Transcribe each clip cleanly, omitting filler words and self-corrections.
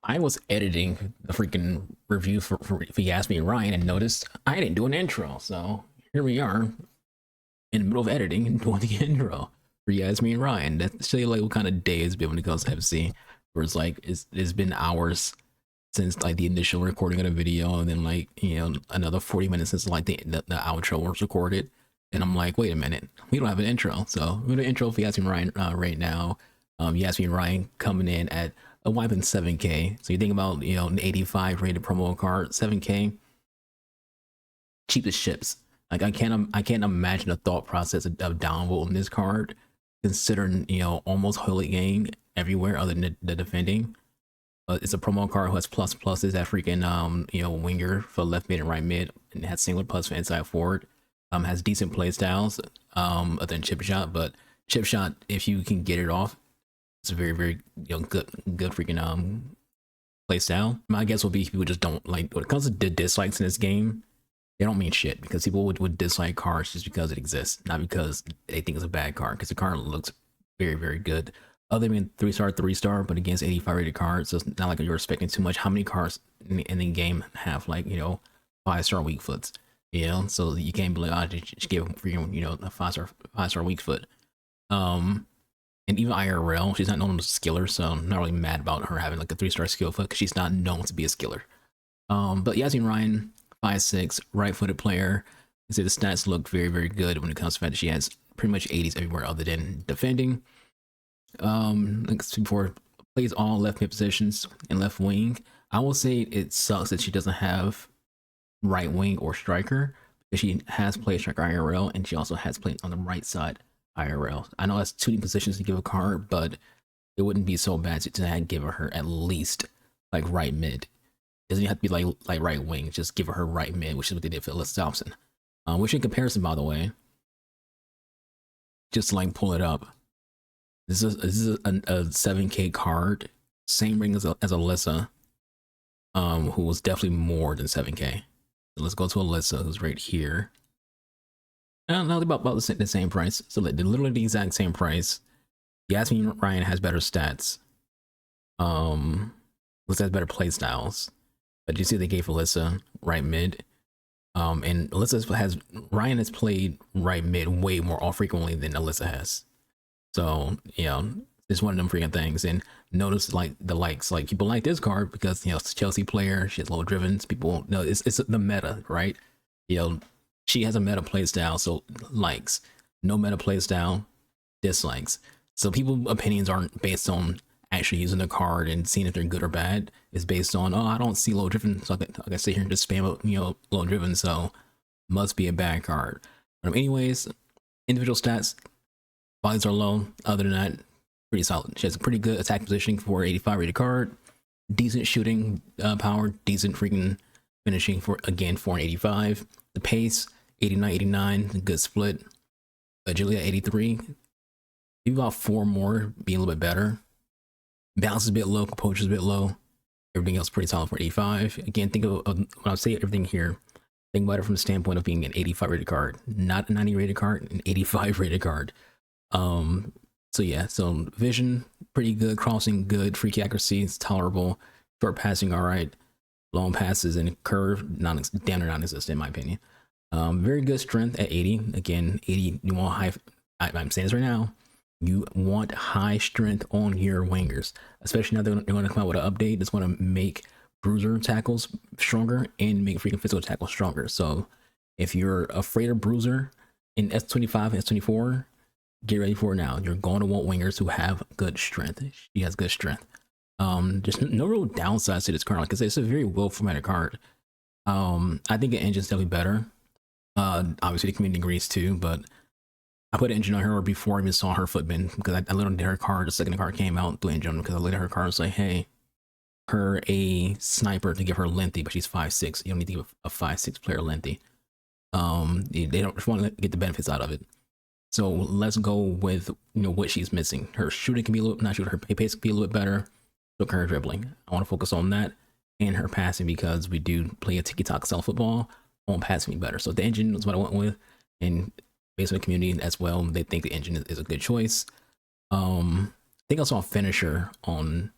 I was editing the freaking review for Yazemeen Ryan and noticed I didn't do an intro. So here we are in the middle of editing and doing the intro for Yazemeen Ryan. That's show you like what kind of day it's been when it comes to FC. Where it's like it's been hours since like the initial recording of the video, and then like another 40 minutes since like the outro was recorded. And I'm like, wait a minute, we don't have an intro. So we're gonna intro for Yazemeen Ryan right now. Yazemeen Ryan coming in at a whopping 7K. So you think about an 85 rated promo card, 7K, cheapest ships. Like I can't imagine the thought process of downvoting this card, considering almost holy game everywhere other than the defending. It's a promo card who has pluses at freaking winger for left mid and right mid, and has singular plus for inside forward. Has decent play styles other than chip shot, but chip shot, if you can get it off, it's a very good freaking play style. My guess will be people just don't like when it comes to dislikes in this game. They don't mean shit, because people would dislike cards just because it exists, not because they think it's a bad card, because the card looks very good. Other than 3-star, but against 85 rated cards, so it's not like you're expecting too much. How many cards in the game have like 5-star weak foots? So you can't be like, oh, just give freaking a 5-star weak foot. And even IRL, she's not known as a skiller, so I'm not really mad about her having like a 3-star skill foot, because she's not known to be a skiller. But Yazemeen Ryan, 5'6", right-footed player. You see the stats look very good when it comes to the fact that she has pretty much 80s everywhere other than defending. Like before, plays all left mid positions and left wing. I will say it sucks that she doesn't have right wing or striker, because she has played striker IRL, and she also has played on the right side IRL. I know that's 2 positions to give a card, but it wouldn't be so bad to give her at least like right mid. It doesn't have to be like right wing. Just give her right mid, which is what they did for Alyssa Thompson. Which in comparison, by the way, just to like pull it up, this is a 7K card, same ring as Alyssa, who was definitely more than 7K. So let's go to Alyssa, who's right here. No, about the same price. So they're literally the exact same price. Yazemeen Ryan has better stats. Alyssa has better play styles. But you see they gave Alyssa right mid. And Ryan has played right mid way more frequently than Alyssa has. So, it's one of them freaking things. And notice like the likes, like people like this card because it's a Chelsea player, she has low drivens. People won't know it's the meta, right? She has a meta play style, so likes. No meta play style, dislikes. So people's opinions aren't based on actually using the card and seeing if they're good or bad. It's based on, oh, I don't see low driven, so I can sit here and just spam low driven, so must be a bad card. But anyways, individual stats, bodies are low. Other than that, pretty solid. She has a pretty good attack positioning for 85 rated card, decent shooting power, decent freaking finishing for an 85. The pace, 89, good split. Agility at 83. Maybe about 4 more, be a little bit better. Balance is a bit low, composure is a bit low. Everything else pretty solid for 85. Again, think of when I say everything here, think about it from the standpoint of being an 85 rated card, not a 90 rated card, an 85 rated card. So yeah, so vision pretty good, crossing good, free kick accuracy is tolerable, short passing all right, long passes and curve damn near non-existent in my opinion. Very good strength at 80. Again, 80, you want high. I'm saying this right now. You want high strength on your wingers, especially now they're going to come out with an update that's going to make bruiser tackles stronger and make freaking physical tackles stronger. So if you're afraid of bruiser in S25 and S24, get ready for it now. You're going to want wingers who have good strength. She has good strength. There's no real downsides to this card because it's a very well formatted card. I think the engine's definitely better. Obviously the community agrees too, but I put an engine on her before I even saw her footbin, because I literally did her card the second the card came out, the engine, because I looked at her card and was like, hey, her a sniper to give her lengthy, but she's 5'6". You don't need to give a 5'6" player lengthy. They don't just want to get the benefits out of it. So let's go with what she's missing. Her shooting can be a little, not shooting, her pace can be a little bit better. Look, her dribbling, I want to focus on that, and her passing, because we do play a tiki-taka style football. I want passing me better. So the engine is what I went with, and based on the community as well, they think the engine is a good choice. I think I saw a finisher on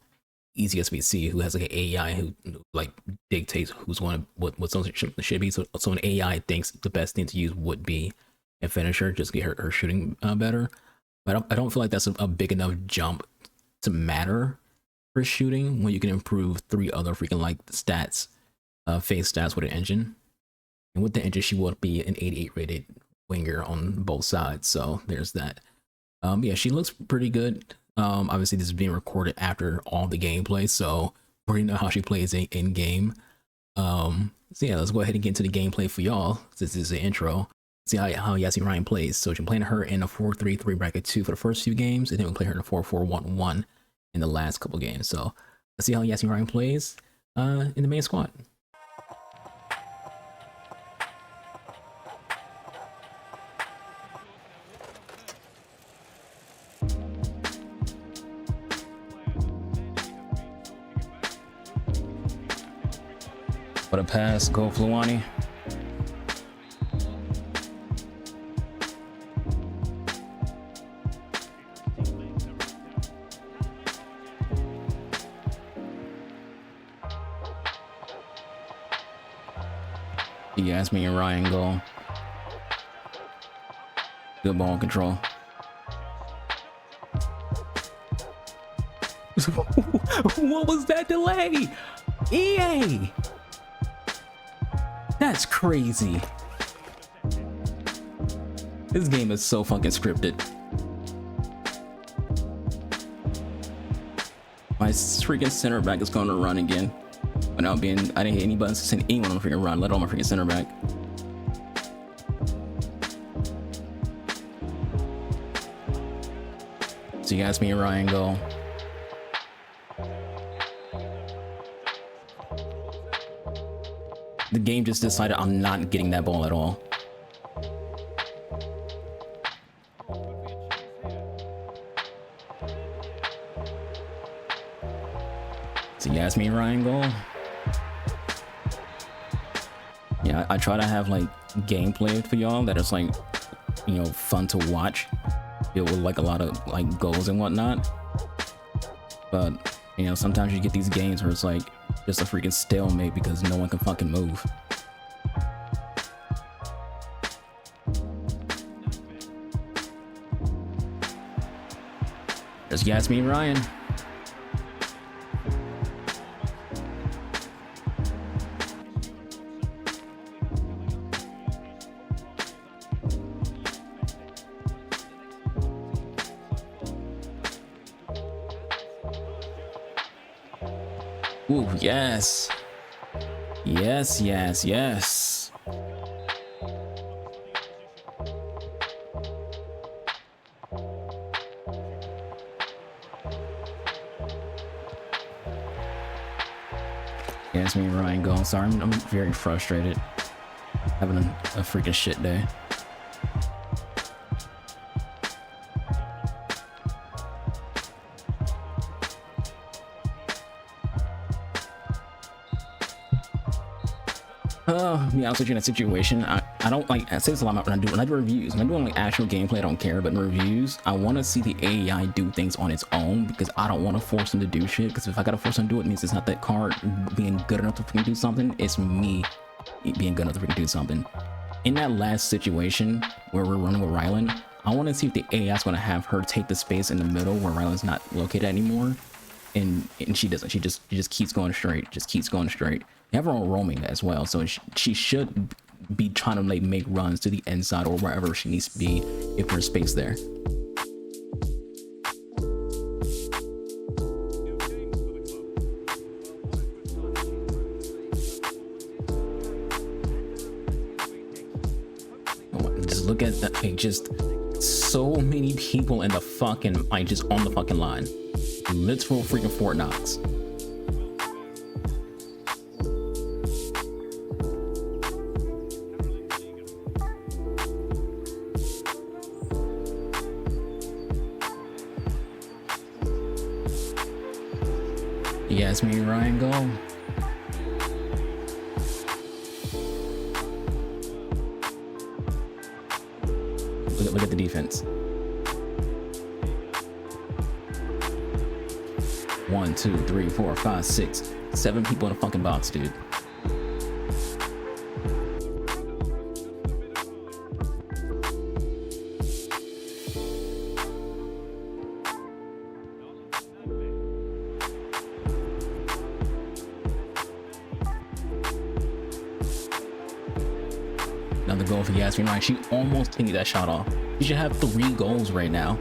Easy SBC, who has like an AI who like dictates who's going to what something should be. So an AI thinks the best thing to use would be a finisher, just get her shooting better. But I don't feel like that's a big enough jump to matter for shooting when you can improve 3 other freaking like stats, face stats with an engine. And with the engine, she would be an 88 rated winger on both sides. So there's that. Yeah, she looks pretty good. Obviously this is being recorded after all the gameplay, so we're gonna know how she plays in game. So yeah, let's go ahead and get into the gameplay for y'all. This is the intro. See how Yazemeen Ryan plays. So you're playing her in a 4-3-3 bracket 2 for the first few games, and then we'll play her in a 4-4-1-1 in the last couple games. So let's see how Yazemeen Ryan plays in the main squad. What a pass, go Fluani. Yazemeen Ryan goal. Good ball control. What was that delay? EA! That's crazy. This game is so fucking scripted. My freaking center back is going to run again. Without being, I didn't hit any buttons to send anyone on the freaking run, let alone my freaking center back. So Yazemeen Ryan goal. The game just decided I'm not getting that ball at all. It's a Yazemeen Ryan goal. Yeah, I try to have like gameplay for y'all that is like, you know, fun to watch. It with like a lot of like goals and whatnot. But you know, sometimes you get these games where it's like just a freaking stalemate because no one can fucking move. There's Yazemeen Ryan. Ooh, yes. Yes, yes, yes. Yazemeen Ryan going. Sorry, I'm very frustrated. Having a freaking shit day. Yeah, I was in a situation. I don't like, I say this a lot when I do reviews. When I'm doing like actual gameplay, I don't care, but in reviews, I want to see the AI do things on its own because I don't want to force them to do shit. Because if I gotta force them to do it, it means it's not that card being good enough to freaking do something. It's me being good enough to freaking do something. In that last situation where we're running with Rylan, I want to see if the AI is going to have her take the space in the middle where Rylan's not located anymore, and she doesn't. She just keeps going straight. Just keeps going straight. You have her on roaming as well, so she should be trying to like make runs to the inside or wherever she needs to be if there's space there. Just look at that, like, just so many people in the fucking, like, just on the fucking line. Literal freaking Fort Knox. Yazemeen Ryan goal. Look at the defense. 1, 2, 3, 4, 5, 6, 7 people in a fucking box, dude. Another goal for Yazemeen Ryan. She almost taking that shot off. She should have 3 goals right now.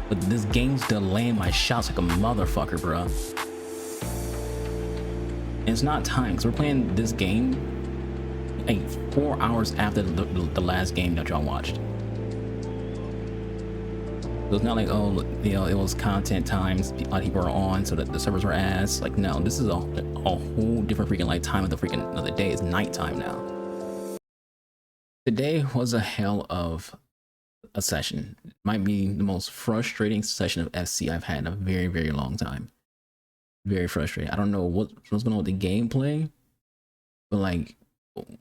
But this game's delaying my shots like a motherfucker, bro. And it's not time, because we're playing this game like 4 hours after the last game that y'all watched. So it's not like, oh, you know, it was content times, a lot of people are on, so that the servers were ass. Like, no, this is a whole different freaking like time of the freaking of the day. It's nighttime now. Today was a hell of a session. It might be the most frustrating session of SC I've had in a very, very long time. Very frustrating. I don't know what's going on with the gameplay, but like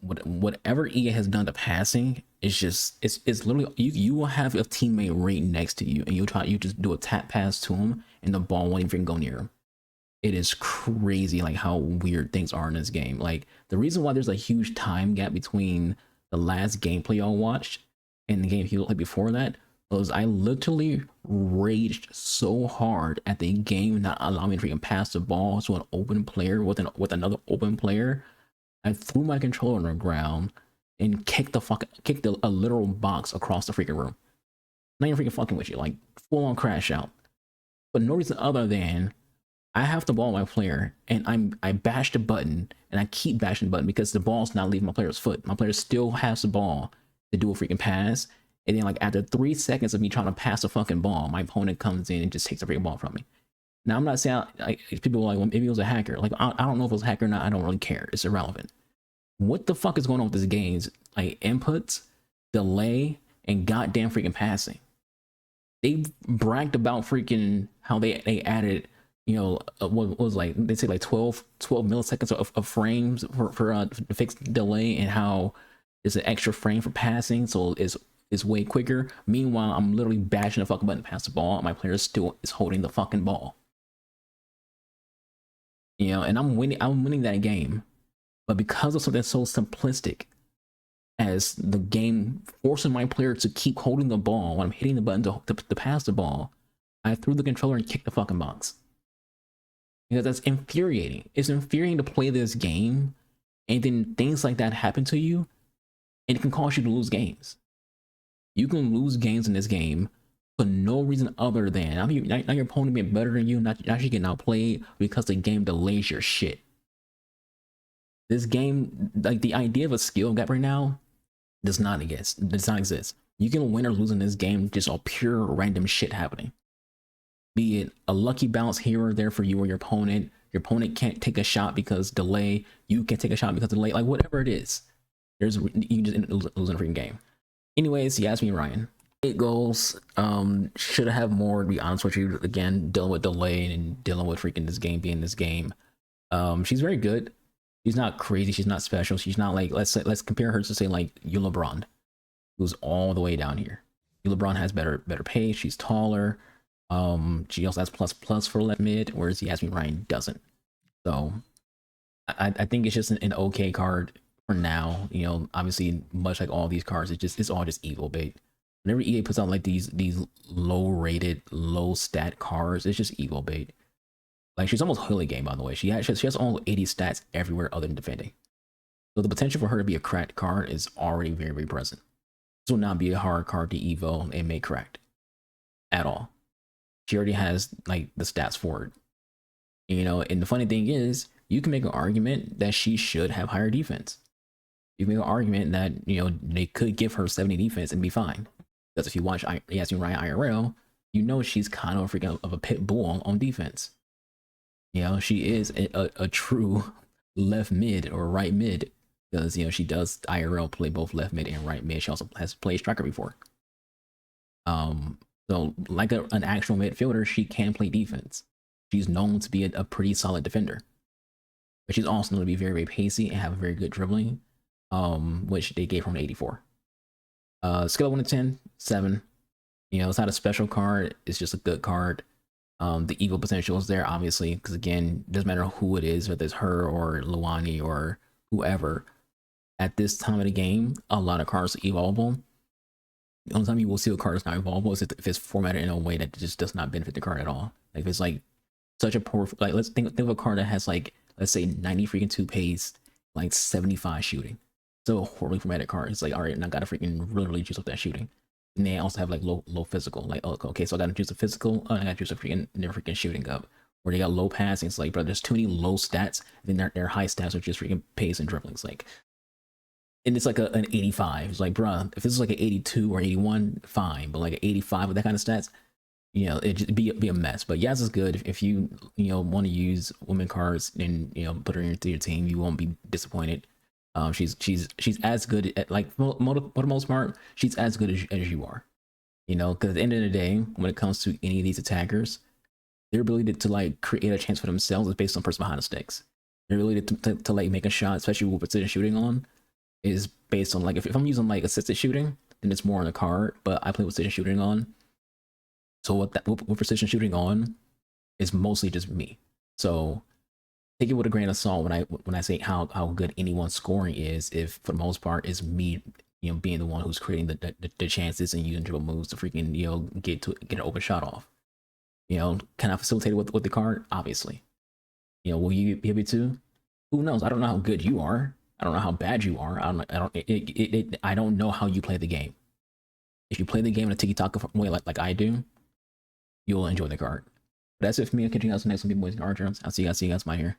whatever EA has done to passing, it's just it's literally you will have a teammate right next to you and you just do a tap pass to him and the ball won't even go near him. It is crazy like how weird things are in this game. Like the reason why there's a huge time gap between the last gameplay y'all watched and the game you played before that was I literally raged so hard at the game not allowing me to freaking pass the ball to an open player with another open player. I threw my controller on the ground and kicked a literal box across the freaking room. Not even freaking fucking with you, like full on crash out. But no reason other than I have the ball on my player and I bashed the button and I keep bashing the button because the ball's not leaving my player's foot. My player still has the ball to do a freaking pass. And then like after 3 seconds of me trying to pass the fucking ball, my opponent comes in and just takes the freaking ball from me. Now I'm not saying like people are like, well, maybe it was a hacker. Like I don't know if it was a hacker or not. I don't really care. It's irrelevant. What the fuck is going on with this game's like inputs, delay, and goddamn freaking passing? They bragged about freaking how they added, you know, what was like they say like 12 milliseconds of frames for fixed delay, and how there's an extra frame for passing, so it's way quicker. Meanwhile, I'm literally bashing the fucking button to pass the ball, and my player still is holding the fucking ball. You know, and I'm winning that game. But because of something so simplistic as the game forcing my player to keep holding the ball when I'm hitting the button to pass the ball, I threw the controller and kicked the fucking box. Because that's infuriating. It's infuriating to play this game and then things like that happen to you, and it can cause you to lose games. You can lose games in this game for no reason other than now your opponent being better than you, not you getting outplayed because the game delays your shit. This game, like the idea of a skill gap right now, does not exist. You can win or lose in this game just all pure random shit happening. Be it a lucky bounce here or there for you or your opponent. Your opponent can't take a shot because delay. You can't take a shot because delay. Like whatever it is, you just end up losing a freaking game. Anyways, Yazemeen Ryan, 8 goals. Should have more, to be honest with you. Again, dealing with delay and dealing with freaking this game being this game. She's very good. She's not crazy. She's not special. She's not like, let's compare her to say like you LeBron, who's all the way down here. You LeBron has better pace. She's taller. She also has plus for left mid, whereas Yazemeen Ryan doesn't. So I think it's just an okay card for now. You know, obviously much like all these cards, it's all just evil bait. Whenever EA puts out like these low rated, low stat cards, it's just evil bait. Like she's almost holy game, by the way. She has almost 80 stats everywhere other than defending. So the potential for her to be a cracked card is already very, very present. This will not be a hard card to evo and make cracked at all. She already has like the stats for it. You know, and the funny thing is, you can make an argument that she should have higher defense. You can make an argument that, you know, they could give her 70 defense and be fine. Because if you watch Yazemeen Ryan IRL, you know she's kind of a freaking of a pit bull on defense. You know, she is a true left mid or right mid, because, you know, she does IRL play both left mid and right mid. She also has played striker before. So like an actual midfielder, she can play defense. She's known to be a pretty solid defender, but she's also known to be very, very pacey and have a very good dribbling, which they gave her an 84. Skill of 1 to 10, 7. You know, it's not a special card. It's just a good card. The ego potential is there, obviously, because again, it doesn't matter who it is, whether it's her or Luani or whoever. At this time of the game, a lot of cards are evolvable. The only time you will see a card is not evolvable is if it's formatted in a way that just does not benefit the card at all. Like if it's like such a poor, like let's think of a card that has like, let's say 90 freaking 2 pace, like 75 shooting. So a horribly formatted card. It's like, all right, and I gotta freaking really juice up that shooting. And they also have like low physical. Like, oh, okay, so I gotta juice a physical. Oh, I gotta juice a freaking never freaking shooting up. Or they got low passing. It's like, bro, there's too many low stats. And then their high stats are just freaking pace and dribbling. It's like, and it's like an 85. It's like, bro, if this is like an 82 or 81, fine. But like an 85 with that kind of stats, you know, it'd just be a mess. But Yaz is good if you want to use women cards and put her into your team. You won't be disappointed. She's as good at, like, for the most part, she's as good as you are. Because at the end of the day, when it comes to any of these attackers, their ability to like create a chance for themselves is based on person behind the sticks. Their ability to like make a shot, especially with precision shooting on, is based on like if I'm using like assisted shooting, then it's more on the card. But I play with precision shooting on, so with precision shooting on is mostly just me. So take it with a grain of salt when I say how good anyone's scoring is, if for the most part is me, being the one who's creating the chances and using dribble moves to freaking get an open shot off. Can I facilitate it with the card? Obviously. Will you be able to? Who knows? I don't know how good you are. I don't know how bad you are. I don't know how you play the game. If you play the game in a tiki-taka way like I do, you'll enjoy the card. But that's it for me. I'll catch you guys next one, people, boys and archers. I'll see you guys. Bye here.